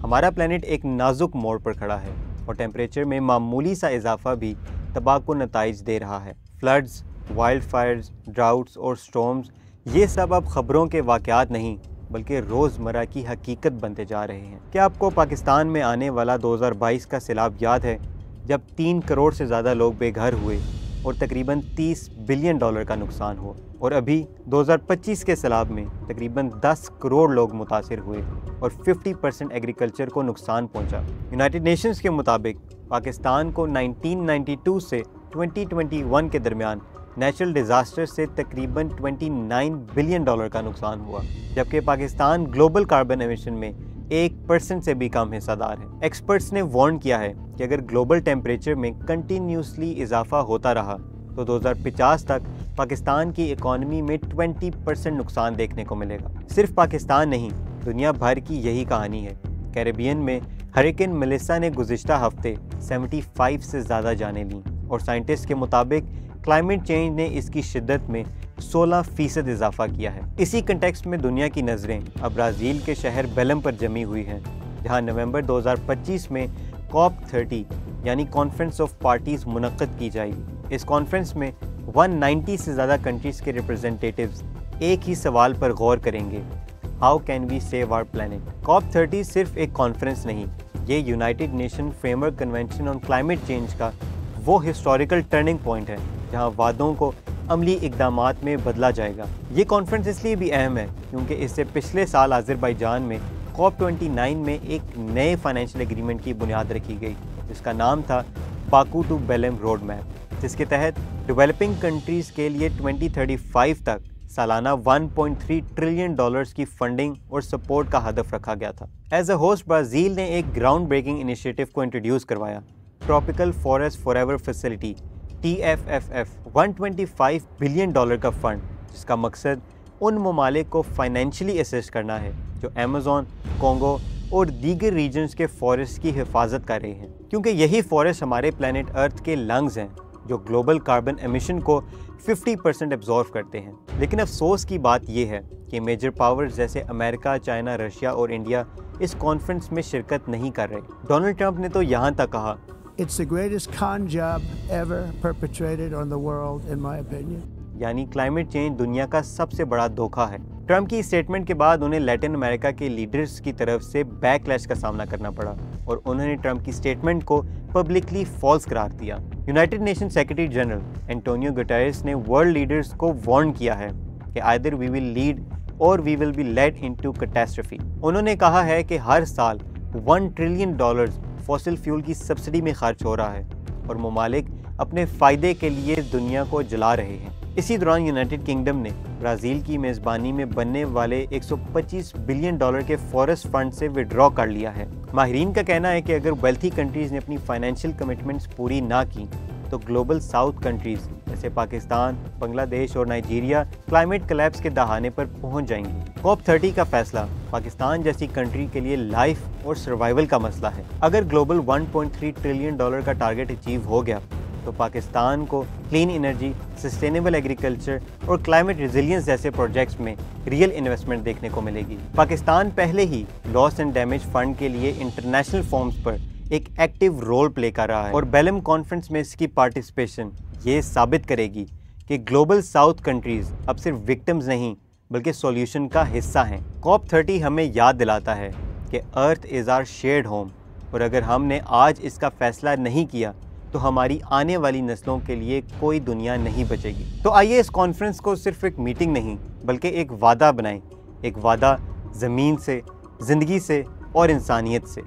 हमारा प्लेनेट एक नाजुक मोड़ पर खड़ा है और टेम्परेचर में मामूली सा इजाफा भी तबाहकुन नताइज दे रहा है। फ्लड्स, वाइल्ड फायर्स, ड्राउट्स और स्टॉर्म्स, ये सब अब ख़बरों के वाक़यात नहीं बल्कि रोज़मर्रा की हकीकत बनते जा रहे हैं। क्या आपको पाकिस्तान में आने वाला 2022 का सैलाब याद है, जब 3 करोड़ से ज़्यादा लोग बेघर हुए और तकरीबन $30 बिलियन का नुकसान हुआ? और अभी 2025 के सैलाब में तकरीबन 10 करोड़ लोग मुतासिर हुए और 50% एग्रीकल्चर को नुकसान पहुंचा। यूनाइटेड नेशंस के मुताबिक पाकिस्तान को 1992 से 2021 के दरमियान नेचुरल डिज़ास्टर से तकरीबन $29 बिलियन का नुकसान हुआ, जबकि पाकिस्तान ग्लोबल कार्बन एमिशन में 1% से भी कम हिस्सादार है। एक्सपर्ट्स ने वार्न किया है कि अगर ग्लोबल टेम्परेचर में कंटिन्यूसली इजाफा होता रहा तो 2050 तक पाकिस्तान की इकॉनमी में 20% नुकसान देखने को मिलेगा। सिर्फ पाकिस्तान नहीं, दुनिया भर की यही कहानी है। कैरेबियन में हरिकेन मेलिसा ने गुज़िश्ता हफ्ते 75 से ज़्यादा जानें लीं और साइंटिस्ट के मुताबिक क्लाइमेट चेंज ने इसकी शिद्दत में 16% इजाफा किया है। इसी कंटेक्स्ट में दुनिया की नज़रें अब ब्राज़ील के शहर बेलम पर जमी हुई हैं, जहां नवंबर 2025 में COP30 यानी कॉन्फ्रेंस ऑफ पार्टीज़ मुनक्किद की जाएगी। इस कॉन्फ्रेंस में 190 से ज़्यादा कंट्रीज़ के रिप्रेजेंटेटिव्स एक ही सवाल पर गौर करेंगे, how can we save our planet. COP30 सिर्फ एक कॉन्फ्रेंस नहीं, ये United Nation Framework Convention on Climate Change का वो हिस्टोरिकल टर्निंग पॉइंट है जहां वादों को अमली इक़दामात में बदला जाएगा। ये कॉन्फ्रेंस इसलिए भी अहम है क्योंकि इससे पिछले साल अज़रबैजान में COP29 में एक नए फाइनेंशियल एग्रीमेंट की बुनियाद रखी गई, जिसका नाम था Baku to Belum road map, जिसके तहत डेवलपिंग कंट्रीज़ के लिए 2035 तक सालाना $1.3 ट्रिलियन की फंडिंग और सपोर्ट का हदफ रखा गया था। एज अ होस्ट ब्राज़ील ने एक ग्राउंड ब्रेकिंग इनिशिएटिव को इंट्रोड्यूस करवाया, tropical forest forever facility TFFF, $125 billion का फ़ंड, जिसका मकसद उन ममालिक को फाइनेंशियली असिस्ट करना है जो अमेज़न, कोंगो और दीगर रीजन्स के फॉरेस्ट की हिफाजत कर रहे हैं, क्योंकि यही फॉरेस्ट हमारे प्लेनेट अर्थ के लंग्स हैं जो ग्लोबल कार्बन एमिशन को 50% एब्जॉर्व करते हैं। लेकिन अफसोस की बात यह है कि मेजर पावर्स जैसे अमेरिका, चाइना, रशिया और इंडिया इस कॉन्फ्रेंस में शिरकत नहीं कर रहे। डोनाल्ड ट्रंप ने तो यहाँ तक कहा, It's the greatest con job ever perpetrated on the world, in my opinion. यानी क्लाइमेट चेंज दुनिया का सबसे बड़ा धोखा है। ट्रंप की स्टेटमेंट के बाद उन्हें लैटिन अमेरिका के लीडर्स की तरफ से बैकलैश का सामना करना पड़ा और उन्होंने ट्रंप की स्टेटमेंट को पब्लिकली फॉल्स करार दिया। United Nation Secretary General Antonio Guterres ने वर्ल्ड लीडर्स को वार्न किया है कि आइदर वी विल लीड और we will be led into catastrophe. उन्होंने कहा है कि हर साल $1 ट्रिलियन फॉसिल फ्यूल की सब्सिडी में खर्च हो रहा है और ममालिक अपने फ़ायदे के लिए दुनिया को जला रहे हैं। इसी दौरान यूनाइटेड किंगडम ने ब्राज़ील की मेज़बानी में बनने वाले $125 बिलियन के फॉरेस्ट फंड से विड्रॉ कर लिया है। माहिरीन का कहना है कि अगर वेल्थी कंट्रीज़ ने अपनी फाइनेंशियल कमिटमेंट्स पूरी ना की तो ग्लोबल साउथ कंट्रीज़ जैसे पाकिस्तान, बांग्लादेश और नाइजीरिया क्लाइमेट कोलैप्स के दहाने पर पहुंच जाएंगी। COP30 का फैसला पाकिस्तान जैसी कंट्री के लिए लाइफ और सर्वाइवल का मसला है। अगर ग्लोबल $1.3 ट्रिलियन का टारगेट अचीव हो गया तो पाकिस्तान को क्लीन एनर्जी, सस्टेनेबल एग्रीकल्चर और क्लाइमेट रेजिलियंस जैसे प्रोजेक्ट्स में रियल इन्वेस्टमेंट देखने को मिलेगी। पाकिस्तान पहले ही लॉस एंड डैमेज फंड के लिए इंटरनेशनल फॉर्म्स पर एक एक्टिव रोल प्ले कर रहा है और बेलम कॉन्फ्रेंस में इसकी पार्टिसिपेशन ये साबित करेगी कि ग्लोबल साउथ कंट्रीज़ अब सिर्फ विक्टिम्स नहीं बल्कि सॉल्यूशन का हिस्सा हैं। COP30 हमें याद दिलाता है कि earth is our shared home और अगर हमने आज इसका फैसला नहीं किया तो हमारी आने वाली नस्लों के लिए कोई दुनिया नहीं बचेगी। तो आइए इस कॉन्फ्रेंस को सिर्फ एक मीटिंग नहीं बल्कि एक वादा बनाएं, एक वादा ज़मीन से, ज़िंदगी से और इंसानियत से।